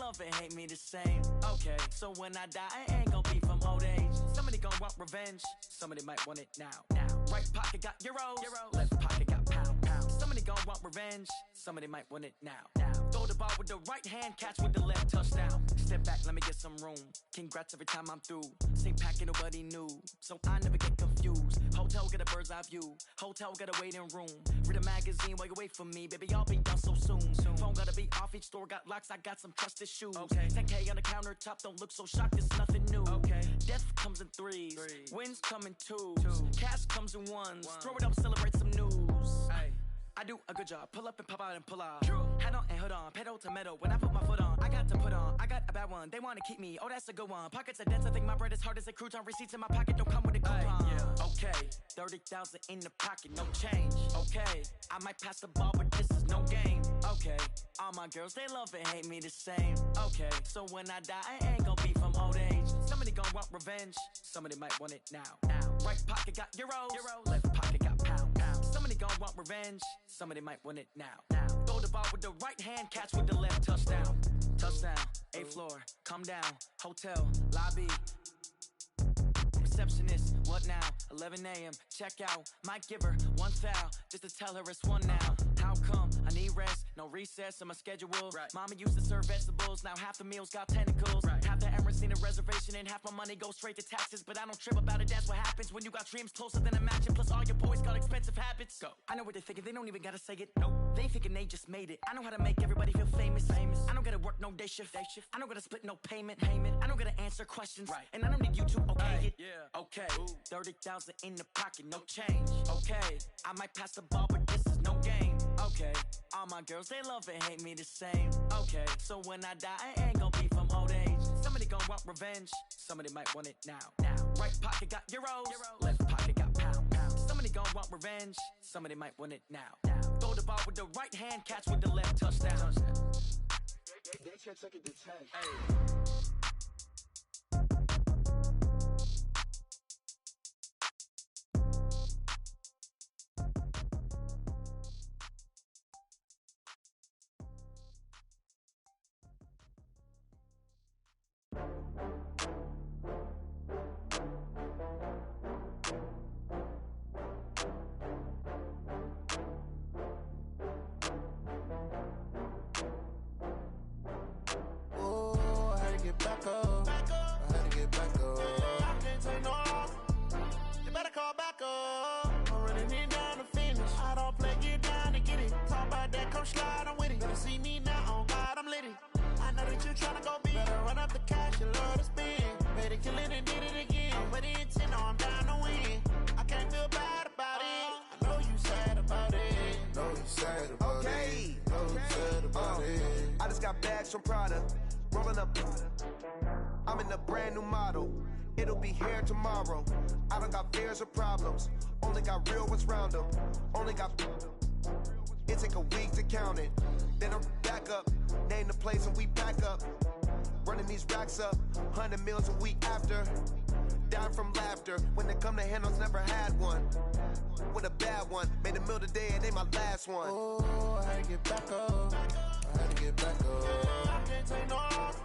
love and hate me the same. Okay, so when I die, I ain't gon' be from old age. Somebody gon' want revenge, somebody might want it now. Right pocket got euros, left pocket got pounds. Somebody gon' want revenge, somebody might want it now. Throw the ball with the right hand, catch with the left, touchdown. Step back, let me get some room. Congrats every time I'm through. Same packet, nobody knew, so I never get confused. Hotel get a bird's eye view, hotel got a waiting room. Read a magazine while you wait for me, baby, I'll be done so soon. Phone gotta be off, each store got locks, I got some trusted shoes. 10K on the countertop, don't look so shocked, it's nothing new. Death comes in threes, wins come in twos, cash comes in ones. Throw it up, celebrate some news. I do a good job, pull up and pop out and pull out. Head on and hood on, pedal to metal. When I put my foot on, I got to put on. I got a bad one, they wanna keep me, oh that's a good one. Pockets are dense, I think my bread is hard as a crouton. Receipts in my pocket don't come with a coupon. Okay, 30,000 in the pocket, no change. Okay, I might pass the ball, but this is no game. Okay, all my girls, they love and hate me the same. Okay, so when I die, I ain't gon' be from old age. Somebody gon' want revenge, somebody might want it now. Right pocket got euros, left pocket got pounds. Somebody gon' want revenge, somebody might want it now. Throw the ball with the right hand, catch with the left, touchdown. Touchdown, 8th floor, come down, hotel, lobby. Receptionist, what now? 11 a.m. check out. Might give her one foul just to tell her it's one now. How come? I need rest, no recess in my schedule. Mama used to serve vegetables, now half the meals got tentacles. Half the errands need a reservation and half my money goes straight to taxes. But I don't trip about it, that's what happens when you got dreams closer than a mansion. Plus all your boys got expensive habits. Go. I know what they're thinking, they don't even gotta say it. Nope. They thinking they just made it. I know how to make everybody feel famous. I don't gotta work no day shift. I don't gotta split no payment. I don't gotta answer questions. And I don't need you to okay it. Okay, 30,000 in the pocket, no change. Okay, I might pass the ball, but this is no game. Okay, all my girls, they love and hate me the same. Okay, so when I die, I ain't gon' be from old age. Somebody gon' want revenge, somebody might want it now. Right pocket got euros, left pocket got pounds. Somebody gon' want revenge, somebody might want it now. Throw the ball with the right hand, catch with the left, touchdown. They can't take it to 10. Back up. I had to get back up. I can't take no loss. You better call back up. I'm running it down to finish. I don't play, get down to get it. Talk about that, come slide, I'm with it. Better see me now, on God, I'm lit it. I know that you tryna go big. Better run up the cash, you love to spend. Better kill it and did it again. I'm with the intent, no, I'm down to win. I can't feel bad about it. I know you sad about it. Know you sad about it. Know you sad about it. I just got bags from Prada. Rolling up, I'm in a brand new model. It'll be here tomorrow. I don't got fears or problems. Only got real ones round them. Only got. It take a week to count it. Then I'm back up. Name the place and we back up. Running these racks up. 100 meals a week after. Down from laughter. When they come to handles, never had one. With a bad one. Made a meal today and they my last one. Oh, I had to get back up. I had to get back up. I can't take no loss.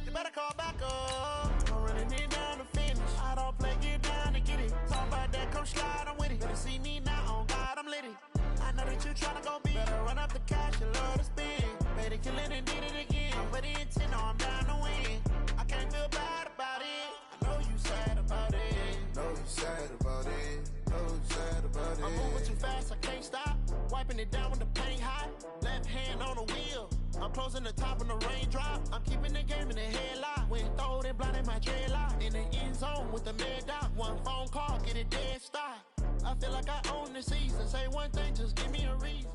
You better call back up. I'm running it down to finish. I don't play, get down to get it. Talk about that, come slide, I'm with it. Better see me now, on God, I'm lit it. I know that you tryna go big. Better run up the cash, you love to spend. Better kill it and did it again. I'm with the intent, no, I'm down to win. I can't feel bad about it. I know you sad about it. Know you sad about it. Know you sad about it. I'm moving too fast, I can't stop. Wiping it down with the paint hot. Left hand on the wheel. I'm closing the top on the raindrop. I'm keeping the game in the headlock. When throwed and blinded my dreadlock. In the end zone with the mad dot. One phone call, get it dead stop. I feel like I own the season. Say one thing, just give me a reason.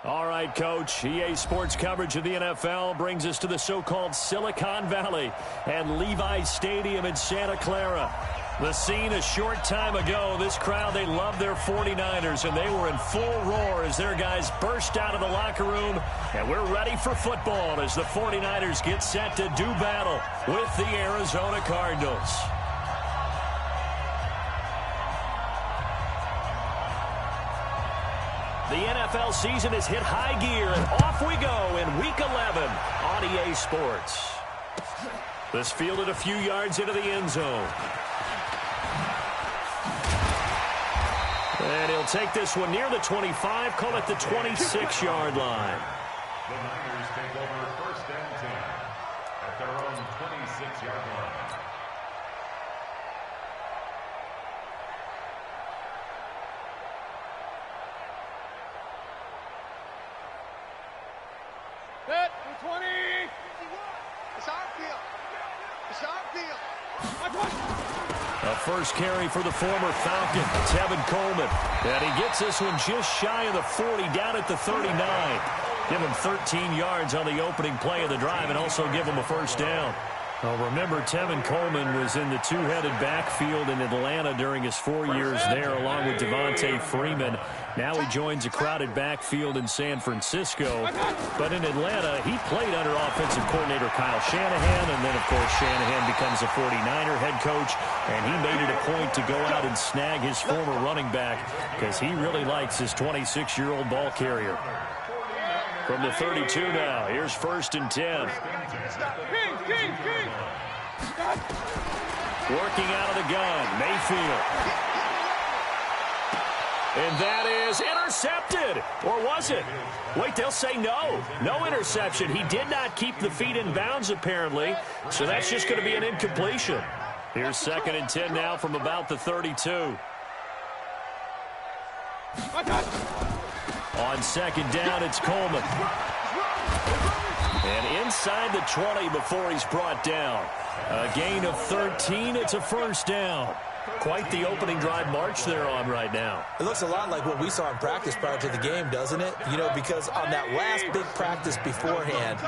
All right, Coach. EA Sports coverage of the NFL brings us to the so-called Silicon Valley and Levi Stadium in Santa Clara. The scene a short time ago, this crowd, they love their 49ers, and they were in full roar as their guys burst out of the locker room. And we're ready for football as the 49ers get set to do battle with the Arizona Cardinals. The NFL season has hit high gear, and off we go in Week 11 on EA Sports. This fielded a few yards into the end zone. And he'll take this one near the 25, call it the 26-yard line. The Niners take over first and 10 at their own 26-yard line. Hit, 20. It's our field. It's our field. A first carry for the former Falcon, Tevin Coleman. And he gets this one just shy of the 40, down at the 39. Give him 13 yards on the opening play of the drive and also give him a first down. Well, remember, Tevin Coleman was in the two-headed backfield in Atlanta during his 4 years there, along with Devontae Freeman. Now he joins a crowded backfield in San Francisco. But in Atlanta, he played under offensive coordinator Kyle Shanahan, and then, of course, Shanahan becomes a 49er head coach, and he made it a point to go out and snag his former running back because he really likes his 26-year-old ball carrier. From the 32 now, here's first and 10. Working out of the gun, Mayfield. And that is intercepted. Or was it? Wait, they'll say no. No interception. He did not keep the feet in bounds, apparently. So that's just going to be an incompletion. Here's second and 10 now from about the 32. On second down, it's Coleman. And inside the 20 before he's brought down. A gain of 13. It's a first down. Quite the opening drive march they're on right now. It looks a lot like what we saw in practice prior to the game, doesn't it? You know, because on that last big practice beforehand,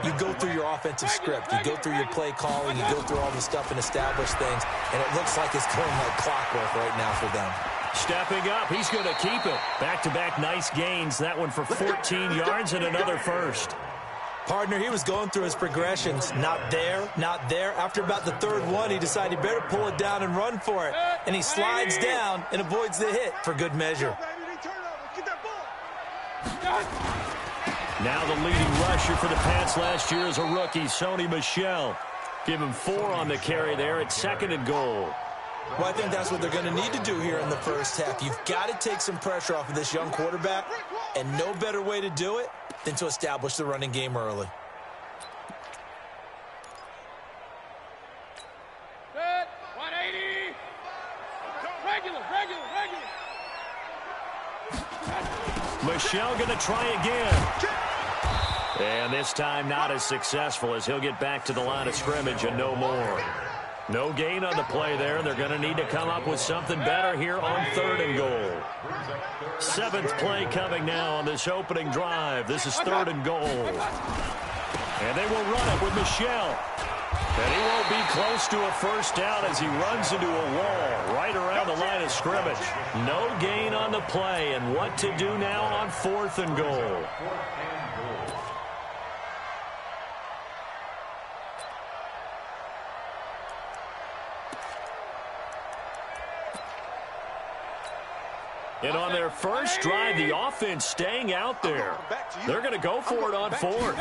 you go through your offensive script. You go through your play calling. You go through all the stuff and establish things. And it looks like it's going like clockwork right now for them. Stepping up, he's going to keep it. Back-to-back nice gains. That one for 14 yards and another first. Partner, he was going through his progressions. Not there, not there. After about the third one, he decided he better pull it down and run for it. And he slides down and avoids the hit for good measure. Now the leading rusher for the Pats last year is a rookie, Sony Michel. Give him 4 on the carry there at second and goal. Well, I think that's what they're going to need to do here in the first half. You've got to take some pressure off of this young quarterback, and no better way to do it than to establish the running game early. Good. 180. Regular. Michel going to try again. And this time not as successful as he'll get back to the line of scrimmage and no more. No gain on the play there. They're going to need to come up with something better here on third and goal. 7th play coming now on this opening drive. This is third and goal. And they will run it with Michel. And he won't be close to a first down as he runs into a wall right around the line of scrimmage. No gain on the play. And what to do now on 4th and goal. And on their first drive, the offense staying out there. They're going to go for it on 4th.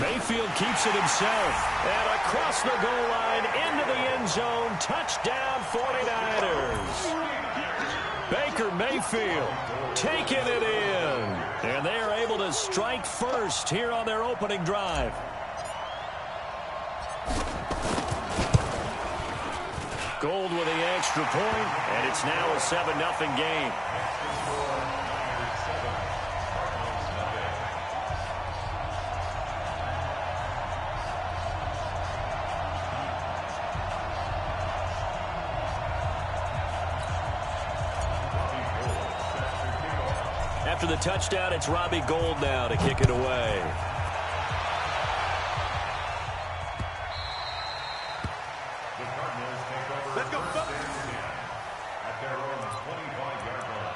Mayfield keeps it himself. And across the goal line, into the end zone, touchdown 49ers. Baker Mayfield taking it in. And they are able to strike first here on their opening drive. Gold with the extra point, and it's now a 7-0 game. After the touchdown, it's Robbie Gould now to kick it away. Let's go. At their own 25-yard line.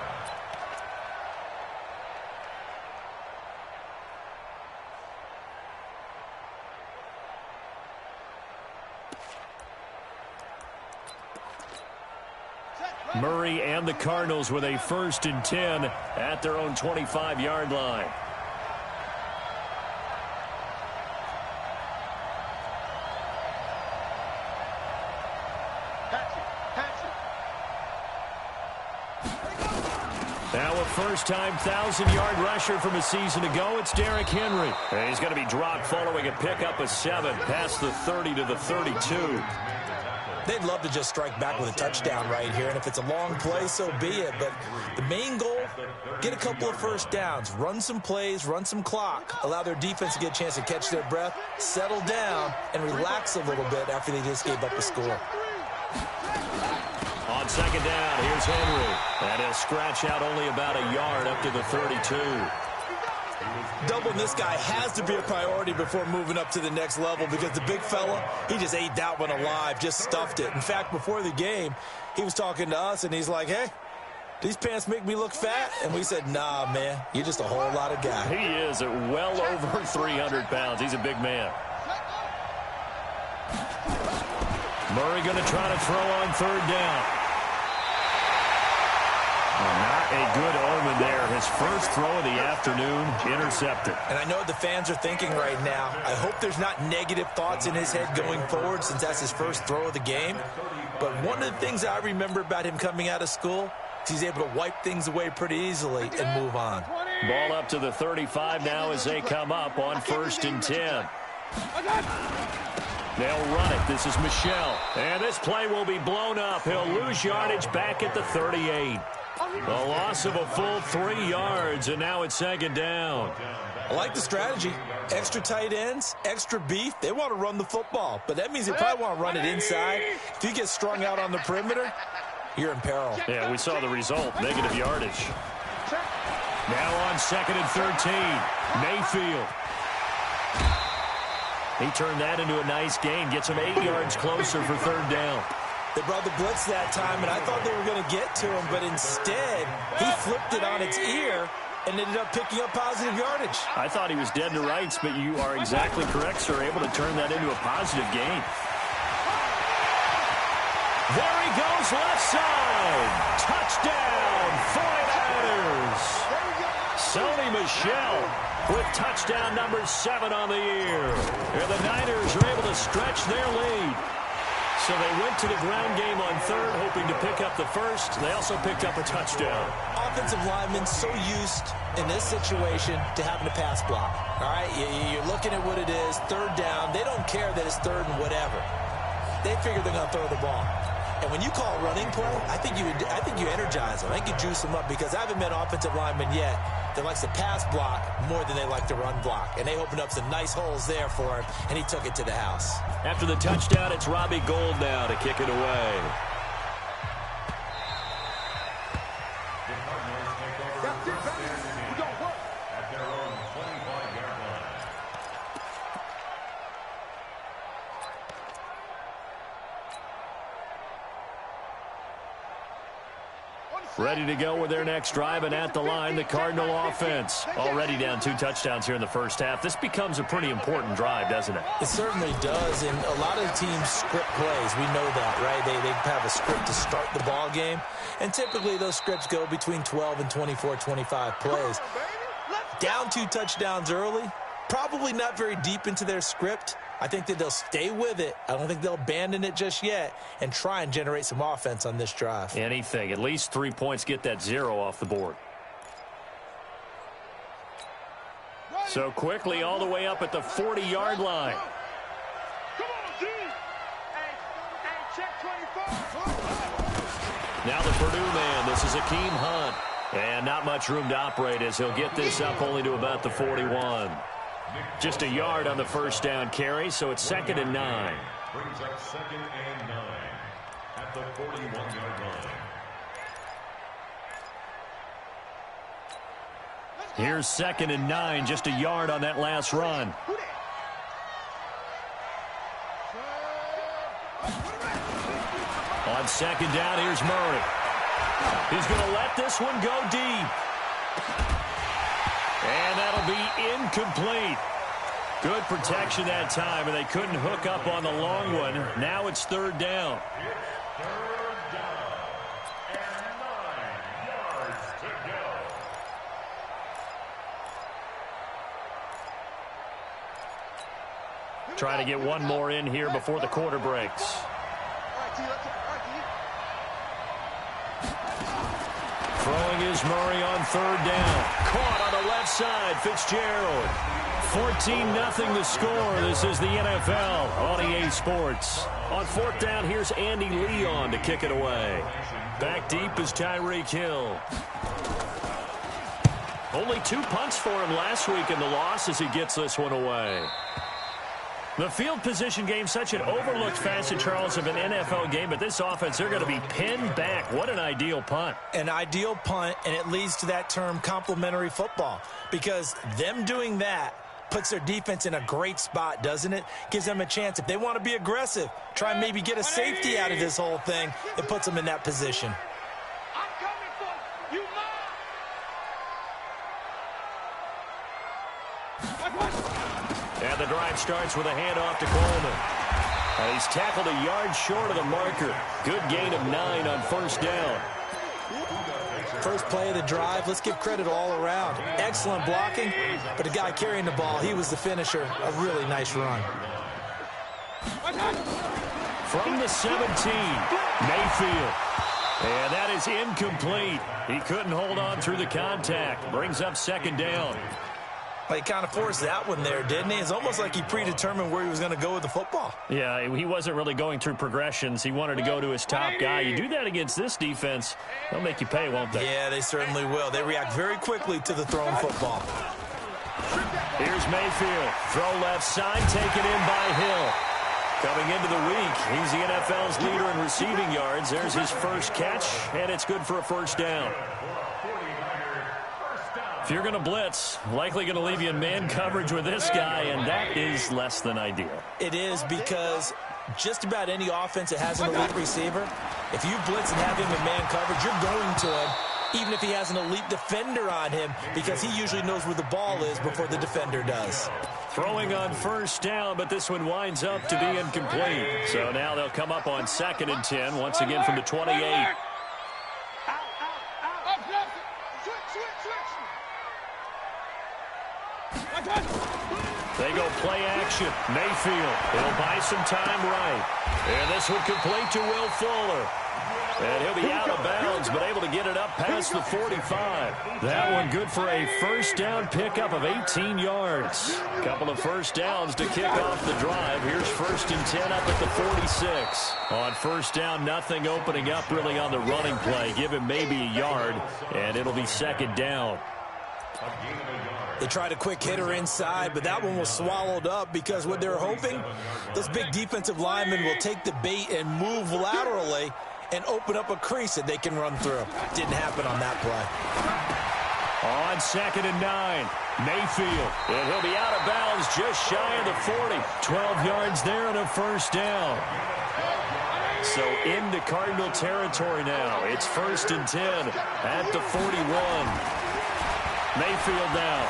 Murray and the Cardinals with a 1st and 10 at their own 25-yard line. Now a first-time 1,000-yard rusher from a season ago, it's Derrick Henry. And he's going to be dropped following a pickup of 7 past the 30 to the 32. They'd love to just strike back with a touchdown right here, and if it's a long play, so be it. But the main goal, get a couple of first downs, run some plays, run some clock, allow their defense to get a chance to catch their breath, settle down, and relax a little bit after they just gave up a score. On 2nd down, here's Henry. And he'll scratch out only about a yard up to the 32. Doubling this guy has to be a priority before moving up to the next level because the big fella, he just ate that one alive, just stuffed it. In fact, before the game, he was talking to us, and he's like, hey, these pants make me look fat? And we said, nah, man, you're just a whole lot of guy. He is at well over 300 pounds. He's a big man. Murray going to try to throw on 3rd down. Not a good omen there. His first throw of the afternoon intercepted. And I know the fans are thinking right now, I hope there's not negative thoughts in his head going forward since that's his first throw of the game. But one of the things I remember about him coming out of school is he's able to wipe things away pretty easily and move on. Ball up to the 35 now as they come up on 1st and 10. They'll run it. This is Michel. And this play will be blown up. He'll lose yardage back at the 38. A loss of a full 3 yards, and now it's 2nd down. I like the strategy. Extra tight ends, extra beef. They want to run the football, but that means they probably want to run it inside. If you get strung out on the perimeter, you're in peril. Yeah, we saw the result, negative yardage. Now on 2nd and 13, Mayfield. He turned that into a nice gain, gets him 8 yards closer for 3rd down. They brought the blitz that time, and I thought they were going to get to him, but instead, he flipped it on its ear and ended up picking up positive yardage. I thought he was dead to rights, but you are exactly correct, sir, able to turn that into a positive gain. There he goes, left side. Touchdown, 49ers. Sony Michel with touchdown number 7 on the year. And the Niners are able to stretch their lead. So they went to the ground game on 3rd, hoping to pick up the 1st. They also picked up a touchdown. Offensive linemen so used in this situation to having a pass block. All right, you're looking at what it is, 3rd down. They don't care that it's 3rd and whatever. They figure they're going to throw the ball. And when you call a running play, I think you energize them. I think you juice them up because I haven't met offensive linemen yet that likes to pass block more than they like to run block. And they opened up some nice holes there for him, and he took it to the house. After the touchdown, it's Robbie Gould now to kick it away. Ready to go with their next drive, and at the line, the Cardinal offense. Already down 2 touchdowns here in the first half. This becomes a pretty important drive, doesn't it? It certainly does, and a lot of teams script plays. We know that, right? They have a script to start the ball game, and typically those scripts go between 12 and 24, 25 plays. Down 2 touchdowns early, probably not very deep into their script. I think that they'll stay with it. I don't think they'll abandon it just yet and try and generate some offense on this drive. Anything. At least 3 points, get that 0 off the board. So quickly all the way up at the 40-yard line. Now the Purdue man. This is Akeem Hunt. And not much room to operate as he'll get this up only to about the 41. Just a yard on the first down carry, so it's 2nd and 9. Brings up 2nd and 9 at the 41-yard line. Here's 2nd and 9, just a yard on that last run. On 2nd down, here's Murray. He's going to let this one go deep. And that'll be incomplete. Good protection that time, and they couldn't hook up on the long one. Now it's 3rd down. Trying to get one more in here before the quarter breaks. Throwing is Murray on third down. Caught on the left side, Fitzgerald. 14-0 the score. This is the NFL on EA Sports. On fourth down, here's Andy Leon to kick it away. Back deep is Tyreek Hill. Only 2 punts for him last week in the loss as he gets this one away. The field position game, such an overlooked facet, Charles, of an NFL game, but this offense, they're going to be pinned back. What an ideal punt. An ideal punt, and it leads to that term complementary football, because them doing that puts their defense in a great spot, doesn't it? Gives them a chance. If they want to be aggressive, try and maybe get a safety out of this whole thing, it puts them in that position. I'm coming for you, And the drive starts with a handoff to Coleman. And he's tackled a yard short of the marker. Good gain of 9 on first down. First play of the drive, let's give credit all around. Excellent blocking, but the guy carrying the ball, he was the finisher. A really nice run. From the 17, Mayfield. And that is incomplete. He couldn't hold on through the contact. Brings up second down. He kind of forced that one there, didn't he? It's almost like he predetermined where he was going to go with the football. Yeah, he wasn't really going through progressions. He wanted to go to his top guy. You do that against this defense, they'll make you pay, won't they? Yeah, they certainly will. They react very quickly to the thrown football. Here's Mayfield. Throw left side, taken in by Hill. Coming into the week, he's the NFL's leader in receiving yards. There's his first catch, and it's good for a first down. If you're going to blitz, likely going to leave you in man coverage with this guy, and that is less than ideal. It is, because just about any offense that has an elite receiver, if you blitz and have him in man coverage, you're going to him, even if he has an elite defender on him, because he usually knows where the ball is before the defender does. Throwing on first down, but this one winds up to be incomplete. So now they'll come up on 2nd and 10, once again from the 28. They go play action. Mayfield. He'll buy some time right. And this one complete to Will Fuller. And he'll be out of bounds, but able to get it up past the 45. That one good for a first down pickup of 18 yards. Couple of first downs to kick off the drive. Here's 1st and 10 up at the 46. On first down, nothing opening up really on the running play. Give him maybe a yard, and it'll be 2nd down. They tried a quick hitter inside, but that one was swallowed up because what they're hoping, those big defensive linemen will take the bait and move laterally and open up a crease that they can run through. Didn't happen on that play. On 2nd and 9, Mayfield. And he'll be out of bounds just shy of the 40. 12 yards there and a first down. So into Cardinal territory now. It's 1st and 10 at the 41. Mayfield now.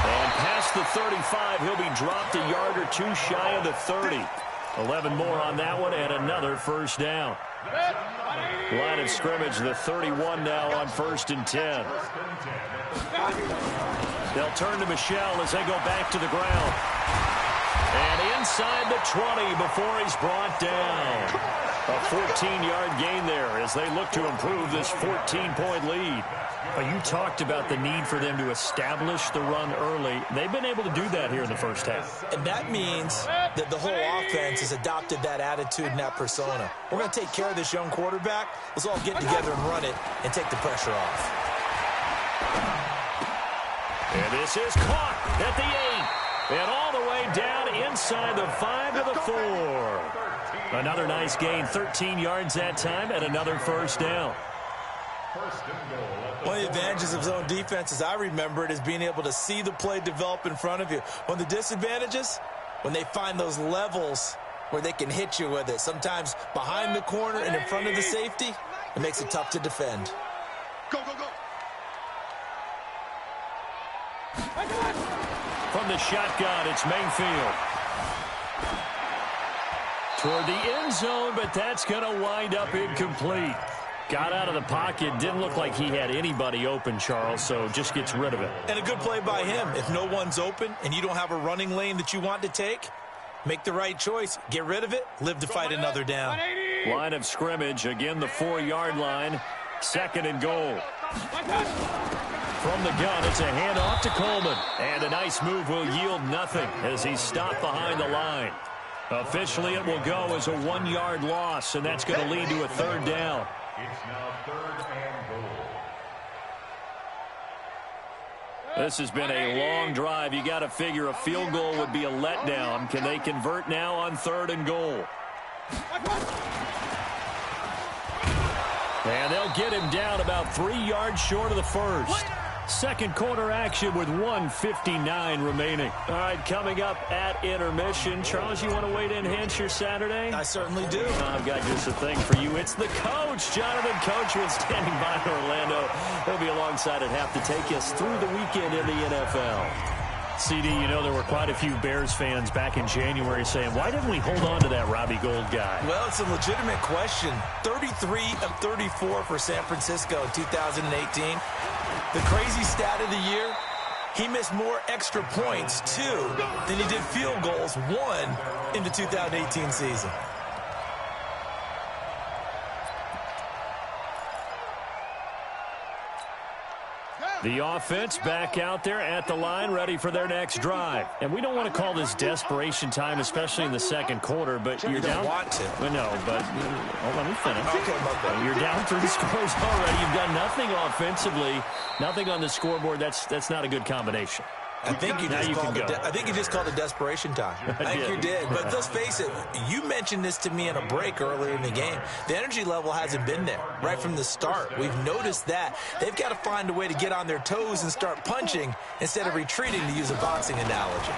And past the 35, he'll be dropped a yard or two shy of the 30. 11 more on that one and another first down. Line of scrimmage, the 31 now on 1st and 10. They'll turn to Michel as they go back to the ground. And inside the 20 before he's brought down. A 14-yard gain there as they look to improve this 14-point lead. You talked about the need for them to establish the run early. They've been able to do that here in the first half. And that means that the whole offense has adopted that attitude and that persona. We're going to take care of this young quarterback. Let's all get together and run it and take the pressure off. And this is caught at the 8. And all the way down inside the 5 to the 4. Another nice gain, 13 yards that time, and another first down. One of the advantages of zone defense, as I remember it, is being able to see the play develop in front of you. One of the disadvantages, when they find those levels where they can hit you with it, sometimes behind the corner and in front of the safety, it makes it tough to defend. Go, go, go. From the shotgun, it's Mayfield. Toward the end zone, but that's going to wind up incomplete. Got out of the pocket. Didn't look like he had anybody open, Charles, so just gets rid of it. And a good play by him. If no one's open and you don't have a running lane that you want to take, make the right choice. Get rid of it. Live to fight another down. Line of scrimmage. Again, the 4-yard line. 2nd and goal. From the gun, it's a handoff to Coleman. And a nice move will yield nothing as he's stopped behind the line. Officially, it will go as a 1-yard loss, and that's going to lead to a 3rd down. It's now 3rd and goal. This has been a long drive. You got to figure a field goal would be a letdown. Can they convert now on 3rd and goal? And they'll get him down about 3 yards short of the first. 2nd quarter action with 1:59 remaining. All right, coming up at intermission. Charles, you want to wait in hence your Saturday? I certainly do. I've got just a thing for you. It's the coach, Jonathan Coachman, standing by in Orlando. He'll be alongside at half to take us through the weekend in the NFL. CD, you know there were quite a few Bears fans back in January saying, why didn't we hold on to that Robbie Gould guy? Well, it's a legitimate question. 33 of 34 for San Francisco in 2018. The crazy stat of the year, he missed more extra points, 2, than he did field goals, 1, in the 2018 season. The offense back out there at the line, ready for their next drive. And we don't want to call this desperation time, especially in the 2nd quarter, but you're down. Want to. Well, no, but let me finish. Okay, you're down 3 scores already. You've done nothing offensively, nothing on the scoreboard. That's not a good combination. I think you just called it desperation time. I think you did. But let's face it, you mentioned this to me in a break earlier in the game. The energy level hasn't been there right from the start. We've noticed that. They've got to find a way to get on their toes and start punching instead of retreating, to use a boxing analogy.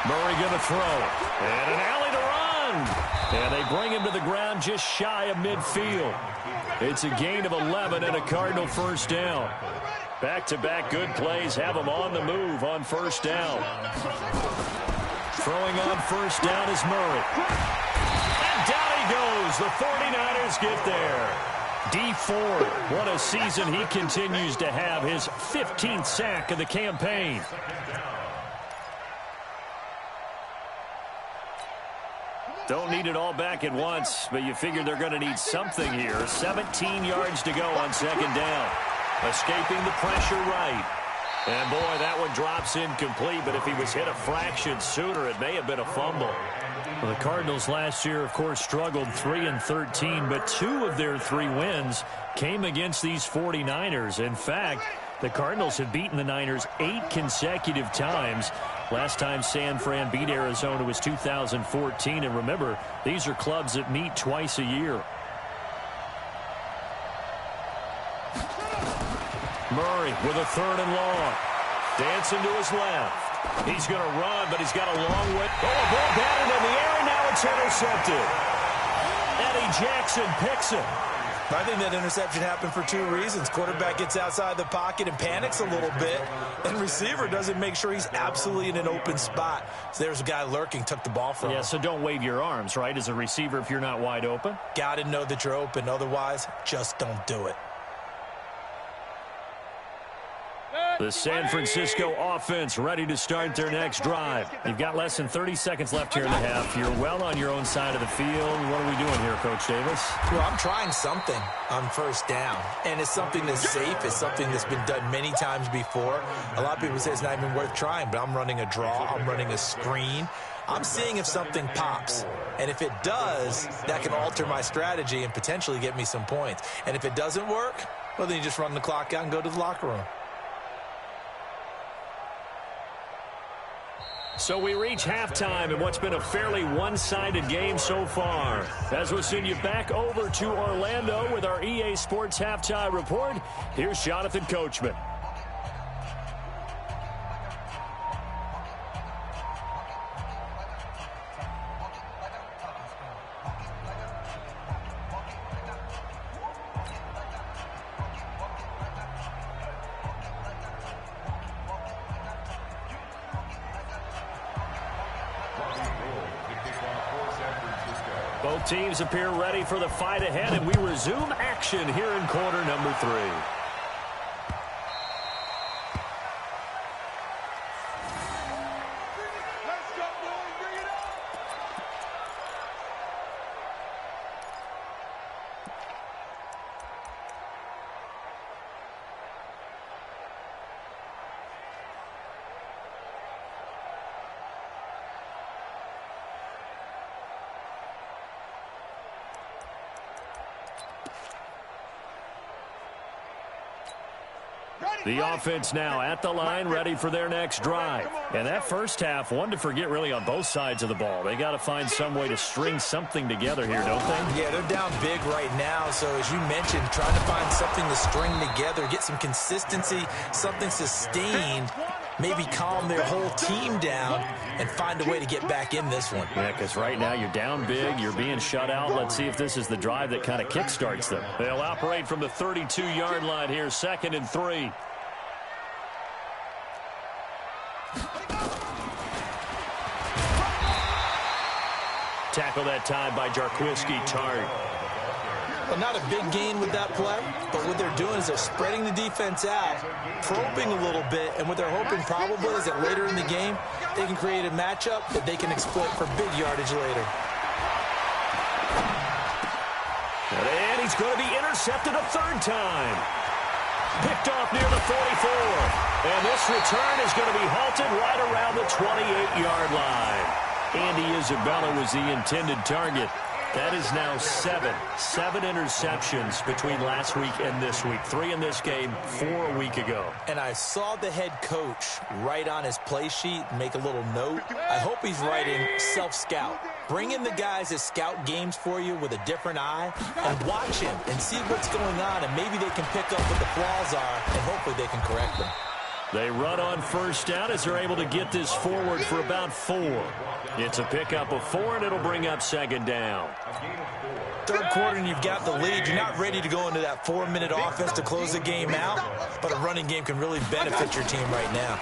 Murray going to throw. And an alley to run. And they bring him to the ground just shy of midfield. It's a gain of 11 and a Cardinal 1st down. Back-to-back good plays have them on the move on 1st down. Throwing on 1st down is Murray. And down he goes. The 49ers get there. Dee Ford, what a season he continues to have. His 15th sack of the campaign. Don't need it all back at once, but you figure they're going to need something here. 17 yards to go on 2nd down. Escaping the pressure right. And, boy, that one drops incomplete, but if he was hit a fraction sooner, it may have been a fumble. Well, the Cardinals last year, of course, struggled 3-13, but 2 of their 3 wins came against these 49ers. In fact, the Cardinals have beaten the Niners 8 consecutive times. Last time San Fran beat Arizona was 2014, and remember, these are clubs that meet twice a year. Murray with a 3rd and long. Dancing to his left. He's going to run, but he's got a long way. Oh, a ball batted in the air, and now it's intercepted. Eddie Jackson picks it. I think that interception happened for 2 reasons. Quarterback gets outside the pocket and panics a little bit, and receiver doesn't make sure he's absolutely in an open spot. So there's a guy lurking, took the ball from him. Yeah, so don't wave your arms, right, as a receiver if you're not wide open. Got to know that you're open. Otherwise, just don't do it. The San Francisco offense ready to start their next drive. You've got less than 30 seconds left here in the half. You're well on your own side of the field. What are we doing here, Coach Davis? Well, I'm trying something on 1st down, and it's something that's safe. It's something that's been done many times before. A lot of people say it's not even worth trying, but I'm running a draw. I'm running a screen. I'm seeing if something pops, and if it does, that can alter my strategy and potentially get me some points. And if it doesn't work, well, then you just run the clock out and go to the locker room. So we reach halftime in what's been a fairly one-sided game so far. As we send you back over to Orlando with our EA Sports Halftime Report, here's Jonathan Coachman. Robbie Gould to kick off for San Francisco. Both teams appear ready for the fight ahead, and we resume action here in quarter number 3. The offense now at the line, ready for their next drive. And that first half, one to forget really on both sides of the ball. They got to find some way to string something together here, don't they? Yeah, they're down big right now. So as you mentioned, trying to find something to string together, get some consistency, something sustained, maybe calm their whole team down and find a way to get back in this one. Yeah, because right now you're down big, you're being shut out. Let's see if this is the drive that kind of kickstarts them. They'll operate from the 32-yard line here, 2nd and 3. Tackle that time by Jarquiski Tart. Well, not a big gain with that play, but what they're doing is they're spreading the defense out, probing a little bit, and what they're hoping probably is that later in the game, they can create a matchup that they can exploit for big yardage later. And he's going to be intercepted a 3rd time. Picked off near the 44. And this return is going to be halted right around the 28-yard line. Andy Isabella was the intended target. That is now 7 interceptions between last week and this week. 3 in this game, 4 a week ago. And I saw the head coach write on his play sheet, make a little note. I hope he's writing self-scout. Bring in the guys that scout games for you with a different eye and watch him and see what's going on, and maybe they can pick up what the flaws are, and hopefully they can correct them. They run on first down as they're able to get this forward for about 4. It's a pickup of 4, and it'll bring up 2nd down. 3rd quarter, and you've got the lead. You're not ready to go into that 4-minute offense to close the game out, but a running game can really benefit your team right now.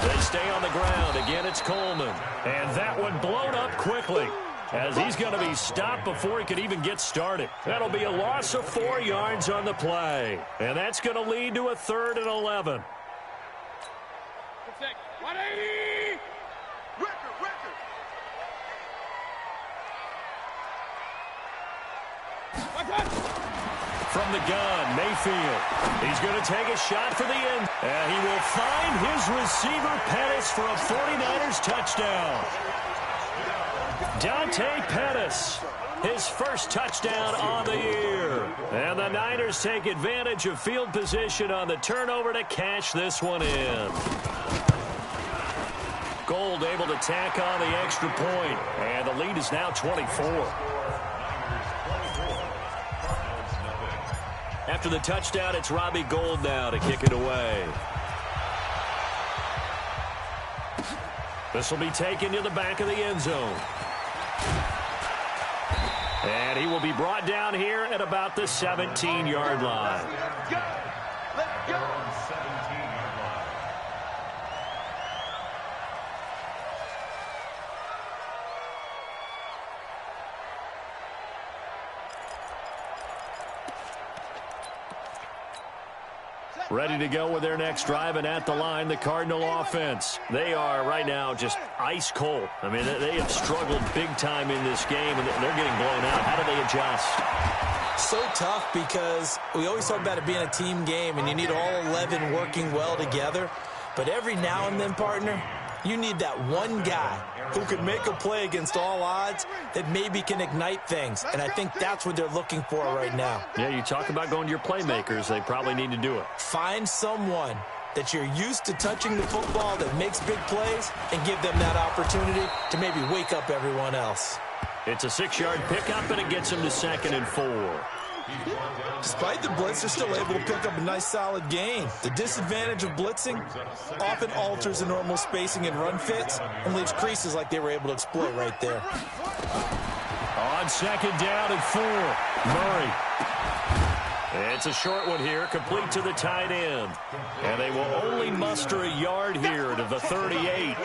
They stay on the ground. Again, it's Coleman. And that one blown up quickly, as he's going to be stopped before he could even get started. That'll be a loss of 4 yards on the play. And that's going to lead to a 3rd and 11. 180! Record! From the gun, Mayfield. He's going to take a shot for the end. And he will find his receiver, Pettis, for a 49ers touchdown. Dante Pettis, his first touchdown on the year. And the Niners take advantage of field position on the turnover to cash this one in. Gold able to tack on the extra point, and the lead is now 24. After the touchdown, it's Robbie Gould now to kick it away. This will be taken to the back of the end zone. And he will be brought down here at about the 17-yard line. Let's go! Ready to go with their next drive, and at the line, the Cardinal offense. They are right now just ice cold. I mean, they have struggled big time in this game, and they're getting blown out. How do they adjust? So tough, because we always talk about it being a team game, and you need all 11 working well together. But every now and then, partner, you need that one guy who can make a play against all odds that maybe can ignite things. And I think that's what they're looking for right now. Yeah, you talk about going to your playmakers. They probably need to do it. Find someone that you're used to touching the football that makes big plays and give them that opportunity to maybe wake up everyone else. It's a 6-yard pickup, and it gets them to 2nd and 4. Despite the blitz, they're still able to pick up a nice, solid gain. The disadvantage of blitzing often alters the normal spacing and run fits and leaves creases like they were able to exploit right there. On 2nd down and 4, Murray. It's a short one here, complete to the tight end. And they will only muster a yard here to the 38.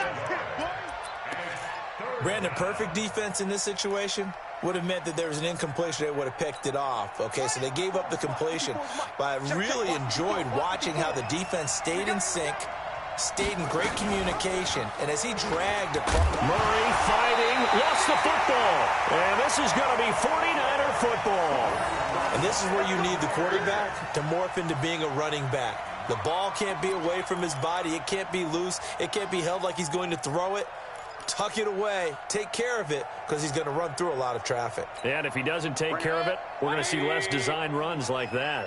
Brandon, perfect defense in this situation would have meant that there was an incompletion. They would have picked it off. Okay, so they gave up the completion. But I really enjoyed watching how the defense stayed in sync, stayed in great communication, and as he dragged across. Murray fighting, lost the football. And this is going to be 49er football. And this is where you need the quarterback to morph into being a running back. The ball can't be away from his body. It can't be loose. It can't be held like he's going to throw it. Tuck it away. Take care of it because he's going to run through a lot of traffic. And if he doesn't take care of it, we're going to see less design runs like that.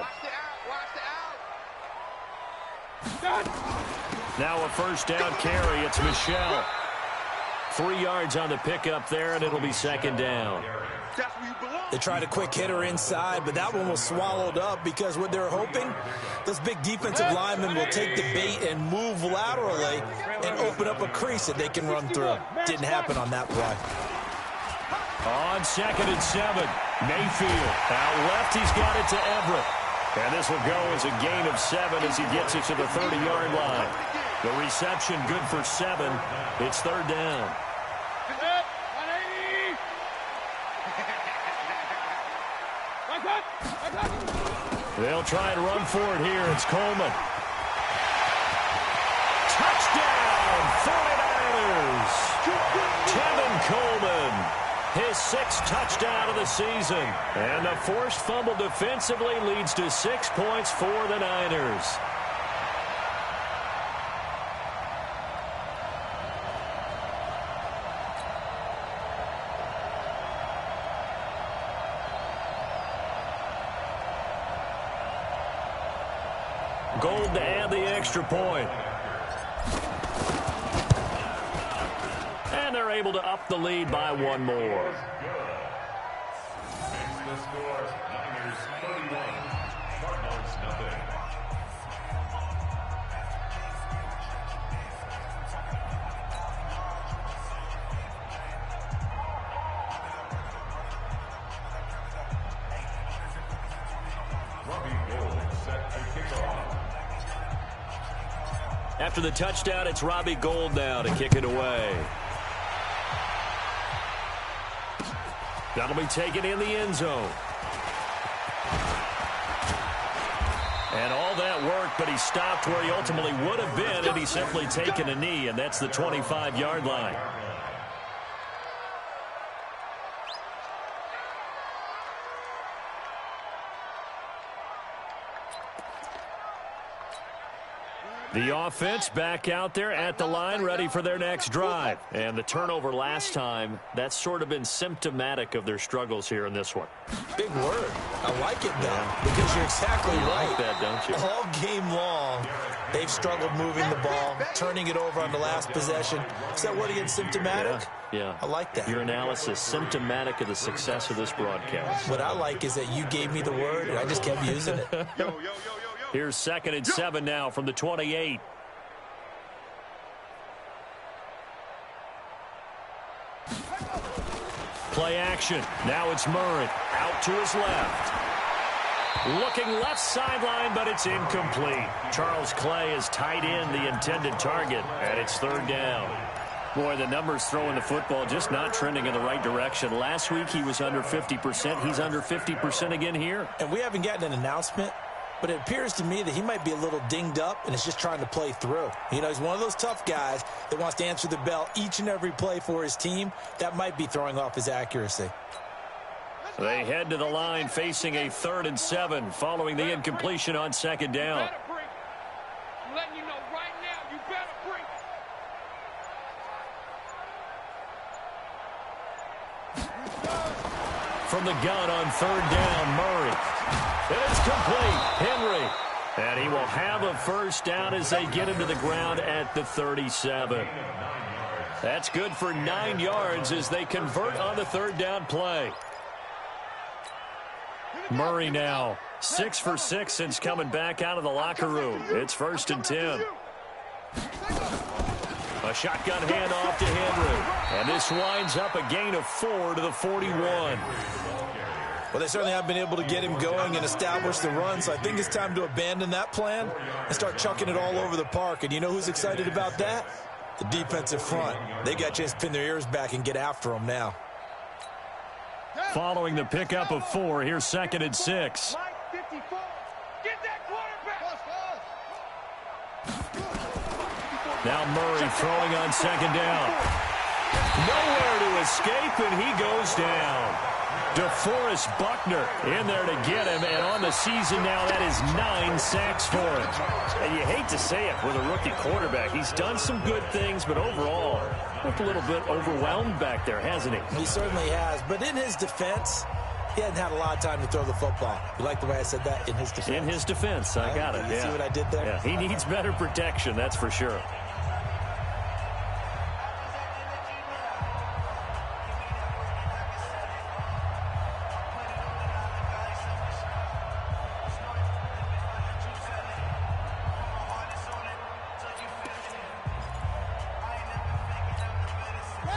Now a first down carry. It's Michel. 3 yards on the pickup there, and it'll be second down. They tried a quick hitter inside, but that one was swallowed up because what they're hoping, those big defensive linemen will take the bait and move laterally and open up a crease that they can run through. Didn't happen on that play. On 2nd and 7, Mayfield. Out left, he's got it to Everett. And this will go as a gain of 7 as he gets it to the 30-yard line. The reception good for 7. It's third down. They'll try and run for it here. It's Coleman. Touchdown, 49ers. Tevin Coleman, his 6th touchdown of the season. And the forced fumble defensively leads to 6 points for the Niners. Gold to add the extra point. And they're able to up the lead by 1 more. The score, Niners 31, Cardinals nothing. Robbie Gould set to kick off. After the touchdown, it's Robbie Gould now to kick it away. That'll be taken in the end zone. And all that work, but he stopped where he ultimately would have been had he simply taken a knee, and that's the 25-yard line. The offense back out there at the line, ready for their next drive. And the turnover last time, that's sort of been symptomatic of their struggles here in this one. Big word. I like it, though, because you're exactly right. You like that, don't you? All game long, they've struggled moving the ball, turning it over on the last possession. Is that what again, symptomatic? Yeah. I like that. Your analysis, symptomatic of the success of this broadcast. What I like is that you gave me the word, and I just kept using it. Here's 2nd and 7 now from the 28. Play action. Now it's Murray. Out to his left. Looking left sideline, but it's incomplete. Charles Clay is tied in the intended target, and it's third down. Boy, the numbers throwing the football just not trending in the right direction. Last week he was under 50%. He's under 50% again here. And we haven't gotten an announcement, but it appears to me that he might be a little dinged up and is just trying to play through. You know, he's one of those tough guys that wants to answer the bell each and every play for his team. That might be throwing off his accuracy. They head to the line facing a 3rd and 7 following the incompletion on 2nd down. I'm letting you know right now, you better bring it. From the gun on 3rd down, Murray. And it's complete. Henry. And he will have a first down as they get into the ground at the 37. That's good for 9 yards as they convert on the 3rd down play. Murray now 6 for 6 since coming back out of the locker room. It's 1st and 10. A shotgun handoff to Henry. And this winds up a gain of 4 to the 41. Well, they certainly have been able to get him going and establish the run, so I think it's time to abandon that plan and start chucking it all over the park. And you know who's excited about that? The defensive front. They got a chance to pin their ears back and get after him now. following the pickup of 4. Here's 2nd and 6. Mike 54. Get that quarterback. Now Murray throwing on 2nd down. Nowhere to escape, and he goes down. DeForest Buckner in there to get him, and on the season now, that is 9 sacks for him. And you hate to say it with a rookie quarterback. He's done some good things, but overall, looked a little bit overwhelmed back there, hasn't he? He certainly has, but in his defense, he hadn't had a lot of time to throw the football. You like the way I said that? In his defense. In his defense, I got it. You see what I did there? Yeah, he needs better protection, that's for sure.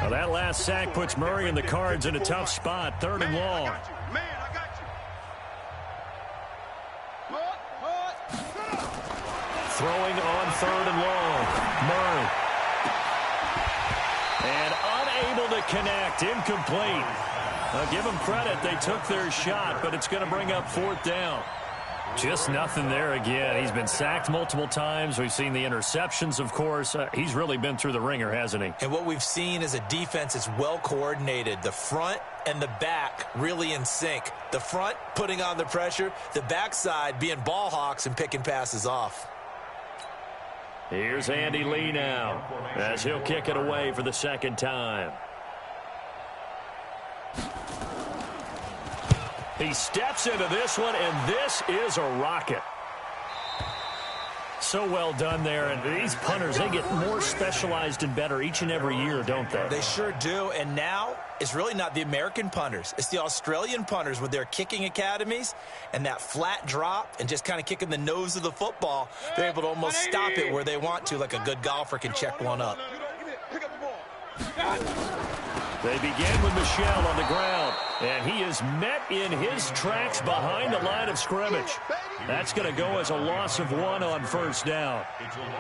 Well, that last sack puts Murray and the Cards in a tough spot. 3rd and long. Man, I got you. Throwing on 3rd and long. Murray. And unable to connect. Incomplete. I'll give them credit. They took their shot, but it's going to bring up 4th down. Just nothing there again. He's been sacked multiple times. We've seen the interceptions, of course. He's really been through the ringer, hasn't he? And what we've seen is a defense that's well coordinated. The front and the back really in sync. The front putting on the pressure. The backside being ball hawks and picking passes off. Here's Andy Lee now as he'll kick it away for the 2nd time. He steps into this one, and this is a rocket. So well done there, and these punters, they get more specialized and better each and every year, don't they? They sure do, and now it's really not the American punters. It's the Australian punters with their kicking academies and that flat drop and just kind of kicking the nose of the football. They're able to almost stop it where they want to, like a good golfer can check one up. Pick up the ball. They begin with Michel on the ground, and he is met in his tracks behind the line of scrimmage. That's going to go as a loss of 1 on 1st down.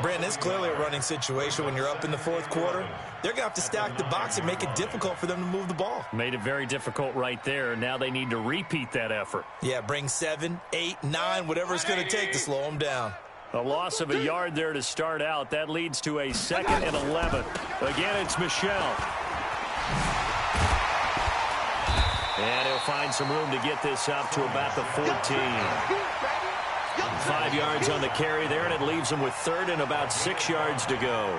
Brandon, it's clearly a running situation when you're up in the 4th quarter. They're going to have to stack the box and make it difficult for them to move the ball. Made it very difficult right there. Now they need to repeat that effort. Yeah, bring 7, 8, 9, whatever it's going to take to slow them down. A loss of a yard there to start out. That leads to a 2nd and 11. Again, it's Michel. And he'll find some room to get this up to about the 14. 5 yards on the carry there, and it leaves him with 3rd and about 6 yards to go.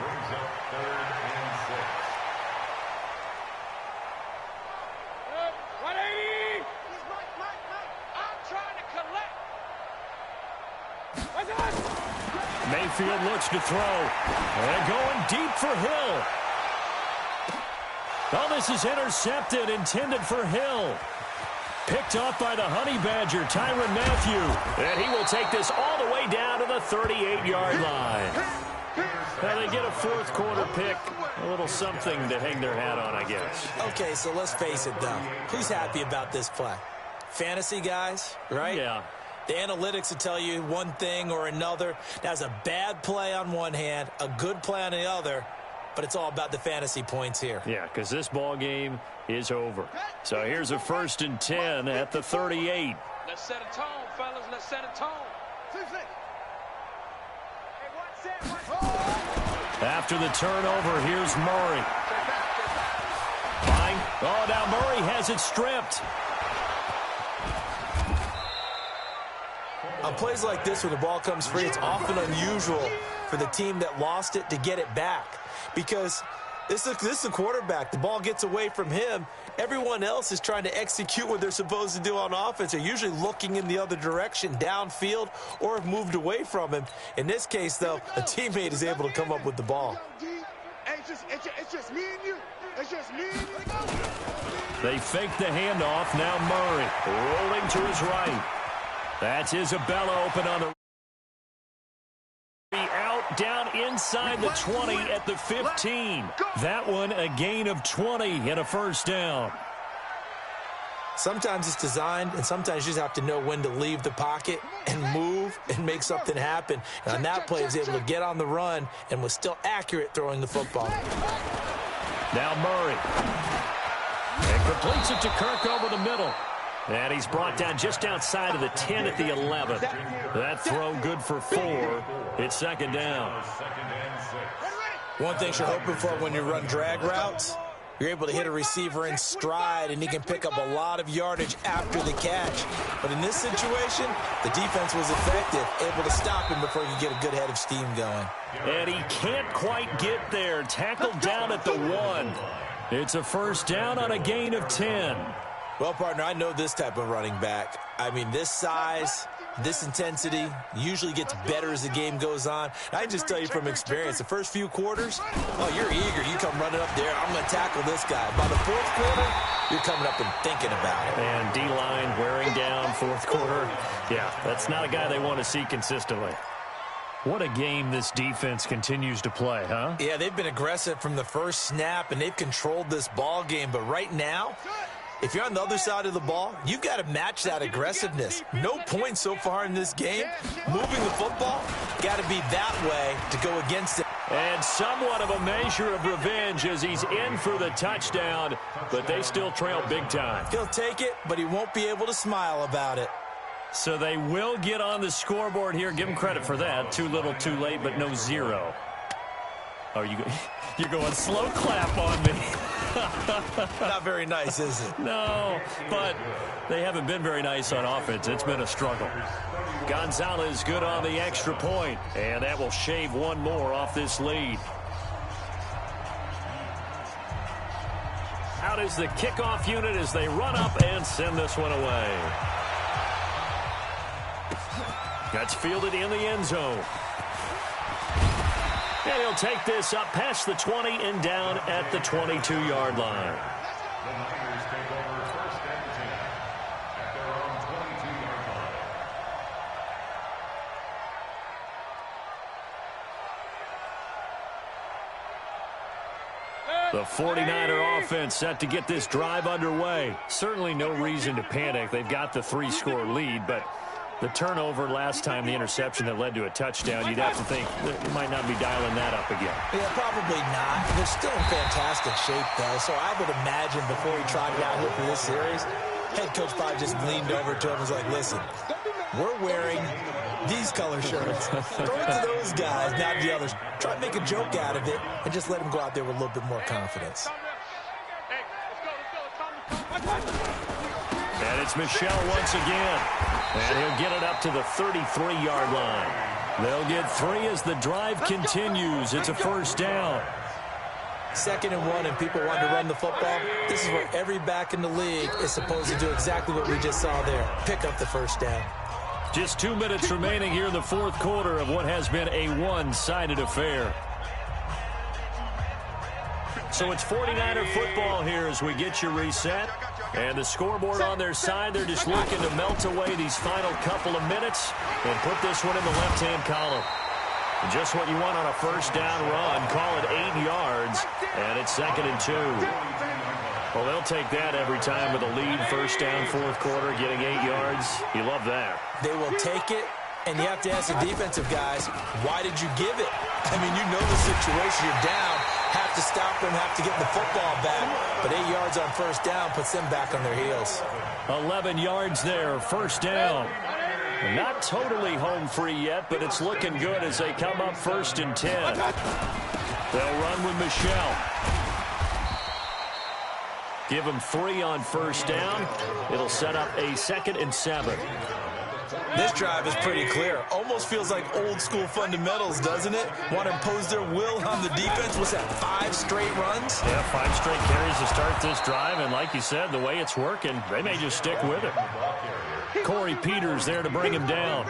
Mayfield looks to throw. And going deep for Hill. Oh, this is intercepted, intended for Hill. Picked off by the Honey Badger, Tyrann Mathieu. And he will take this all the way down to the 38-yard line. Now they get a 4th quarter pick. A little something to hang their hat on, I guess. Okay, so let's face it, though. Who's happy about this play? Fantasy guys, right? Yeah. The analytics will tell you one thing or another. That's a bad play on one hand, a good play on the other, but it's all about the fantasy points here. Yeah, because this ball game is over. So here's a 1st and 10 at the 38. Let's set a tone, fellas. Let's set a tone. After the turnover, here's Murray. Fine. Oh, now Murray has it stripped. On plays like this where the ball comes free, it's often unusual for the team that lost it to get it back. Because this is the quarterback. The ball gets away from him. Everyone else is trying to execute what they're supposed to do on offense. They're usually looking in the other direction, downfield, or have moved away from him. In this case, though, a teammate is able to come up with the ball. It's just me and you. It's just me and you. They fake the handoff. Now Murray rolling to his right. That's Isabella open on the out, down inside the 20 at the 15. That one a gain of 20 and a 1st down. Sometimes it's designed, and sometimes you just have to know when to leave the pocket and move and make something happen. And on that play, he was able to get on the run and was still accurate throwing the football. Now Murray. And completes it to Kirk over the middle. And he's brought down just outside of the 10 at the 11. That throw good for 4. It's second down. One thing you're hoping for when you run drag routes, you're able to hit a receiver in stride, and he can pick up a lot of yardage after the catch. But in this situation, the defense was effective, able to stop him before he could get a good head of steam going. And he can't quite get there. Tackled down at the 1. It's a first down on a gain of 10. Well, partner, I know this type of running back. I mean, this size, this intensity usually gets better as the game goes on. I just tell you from experience, the first few quarters, oh, you're eager. You come running up there, I'm going to tackle this guy. By the fourth quarter, you're coming up and thinking about it. And D-line wearing down fourth quarter. Yeah, that's not a guy they want to see consistently. What a game this defense continues to play, huh? Yeah, they've been aggressive from the first snap, and they've controlled this ball game. But right now, if you're on the other side of the ball, you've got to match that aggressiveness. No points so far in this game. Moving the football, got to be that way to go against it. And somewhat of a measure of revenge as he's in for the touchdown, but they still trail big time. He'll take it, but he won't be able to smile about it. So they will get on the scoreboard here. Give him credit for that. Too little, too late, but no 0. Oh, you're going slow clap on me. Not very nice, is it? No, but they haven't been very nice on offense. It's been a struggle. Gonzalez good on the extra point, and that will shave one more off this lead. Out is the kickoff unit as they run up and send this one away. That's fielded in the end zone. And he'll take this up past the 20 and down at the 22-yard line. The Niners take over first and 10 at their own 22-yard line. The 49er offense set to get this drive underway. Certainly no reason to panic. They've got the 3-score lead, but the turnover last time, the interception that led to a touchdown, you'd have to think that you might not be dialing that up again. Yeah, probably not. They're still in fantastic shape, though, so I would imagine before he trotted out here for this series, head coach probably just leaned over to him and was like, listen, we're wearing these color shirts. Throw it to those guys, not the others. Try to make a joke out of it and just let them go out there with a little bit more confidence. And it's Michel once again. And he'll get it up to the 33-yard line. They'll get 3 as the drive continues. It's a first down. 2nd and 1, and people want to run the football. This is where every back in the league is supposed to do exactly what we just saw there. Pick up the first down. Just 2 minutes remaining here in the fourth quarter of what has been a one-sided affair. So it's 49er football here as we get you reset. And the scoreboard on their side, they're just looking to melt away these final couple of minutes and put this one in the left-hand column. Just what you want on a first down run. Call it 8 yards, and it's 2nd and 2. Well, they'll take that every time with a lead, first down, fourth quarter, getting 8 yards. You love that. They will take it, and you have to ask the defensive guys, why did you give it? I mean, you know the situation. You're down, have to stop them, have to get the football back. But 8 yards on first down puts them back on their heels. 11 yards there, first down. Not totally home free yet, but it's looking good as they come up 1st and 10. They'll run with Michel. Give them 3 on first down. It'll set up a 2nd and 7. This drive is pretty clear. Almost feels like old school fundamentals, doesn't it? Want to impose their will on the defense. What's that, 5 straight runs? Yeah, 5 straight carries to start this drive. And like you said, the way it's working, they may just stick with it. Corey Peters there to bring him down.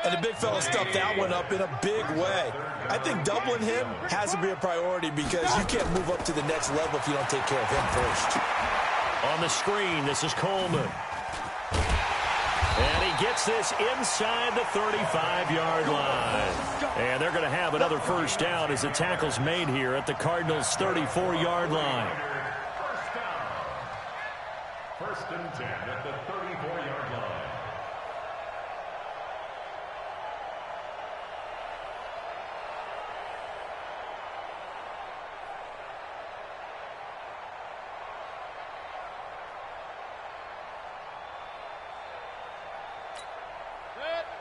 And the big fella stuffed that one up in a big way. I think doubling him has to be a priority because you can't move up to the next level if you don't take care of him first. On the screen, this is Coleman. And he gets this inside the 35-yard line. And they're going to have another first down as the tackle's made here at the Cardinals' 34-yard line. First and 10 at the 34-yard line.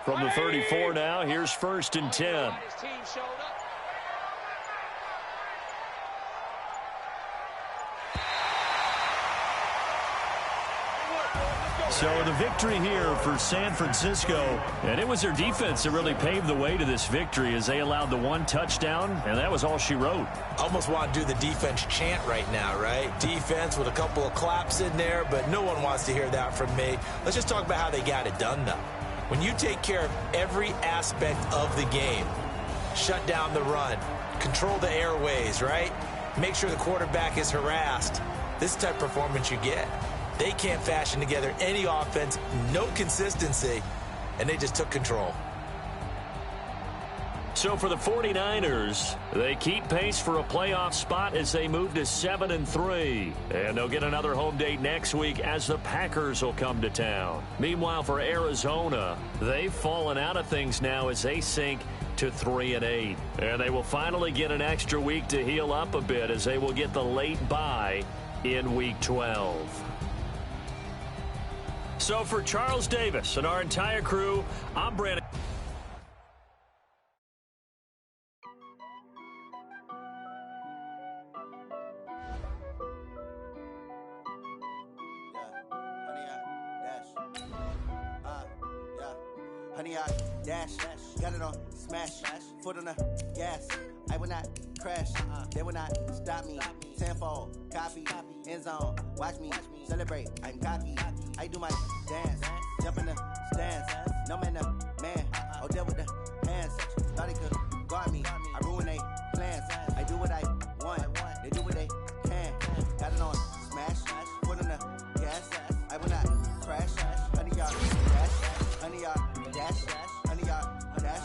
From the 34 now, here's 1st and 10. So the victory here for San Francisco, and it was their defense that really paved the way to this victory as they allowed the 1 touchdown, and that was all she wrote. Almost want to do the defense chant right now, right? Defense with a couple of claps in there, but no one wants to hear that from me. Let's just talk about how they got it done, though. When you take care of every aspect of the game, shut down the run, control the airways, right? Make sure the quarterback is harassed. This is the type of performance you get. They can't fashion together any offense, no consistency, and they just took control. So for the 49ers, they keep pace for a playoff spot as they move to 7-3. And they'll get another home date next week as the Packers will come to town. Meanwhile, for Arizona, they've fallen out of things now as they sink to 3-8. And they will finally get an extra week to heal up a bit as they will get the late bye in Week 12. So for Charles Davis and our entire crew, I'm Brandon. Honey, I dash, got it on smash, foot on the gas. I will not crash, they will not stop me. Tenfold, copy, end zone, watch me celebrate. I'm cocky, I do my dance, jump in the stands. No man, man, oh deal with the hands. Thought he could guard me, I ruin they plans. I do what I want, they do what they can. Got it on smash, foot on the gas. I will not crash, honey, y'all dash, honey, y'all. Dash, honey, y'all, dash,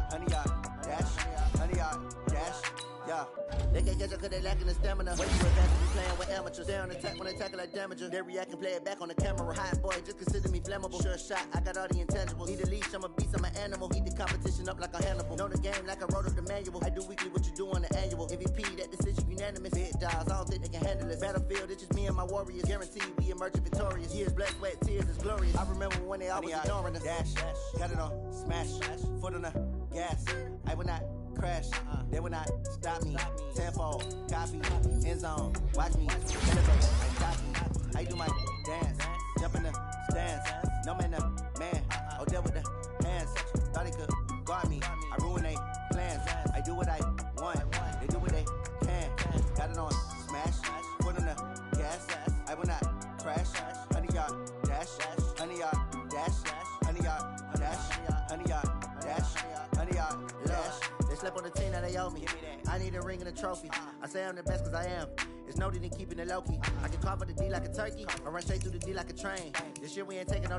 honey, y'all, dash, honey, y'all, dash, yeah. They can't catch up cause they lacking the stamina. Way too advanced to be playing with amateurs. They on attack when they tackle like damager. They react and play it back on the camera. Hot boy, just consider me flammable. Sure shot, I got all the intangibles. Need a leash, I'm a beast, I'm an animal. Heat the competition up like a Hannibal. Know the game like I wrote up the manual. I do weekly what you do on the annual. MVP, that decision unanimous. Big dogs, I don't think they can handle it. Battlefield, it's just me and my warriors. Guaranteed we emerge victorious. Years, blood, sweat, tears is glorious. I remember when they always ignoring us. Dash, got it on smash, foot on the gas. I will not crash, they will not stop me. Tenfold, copy, end zone, watch me celebrate. I'm cocky, I do my dance, jump in the stands. No man, man, oh deal with the hands. Thought he could guard me, I ruin they plans. I do what I want, they do what they can. Got it on smash, foot on the gas. I will not crash, honey y'all dash, honey y'all dash, honey y'all dash, honey y'all dash, honey y'all dash. They slept on the team that they owe me. I need a ring and a trophy. I say I'm the best cause I am. It's noted in keeping it low key. I can carve up the D like a turkey, or run straight through the D like a train. This year we ain't taking no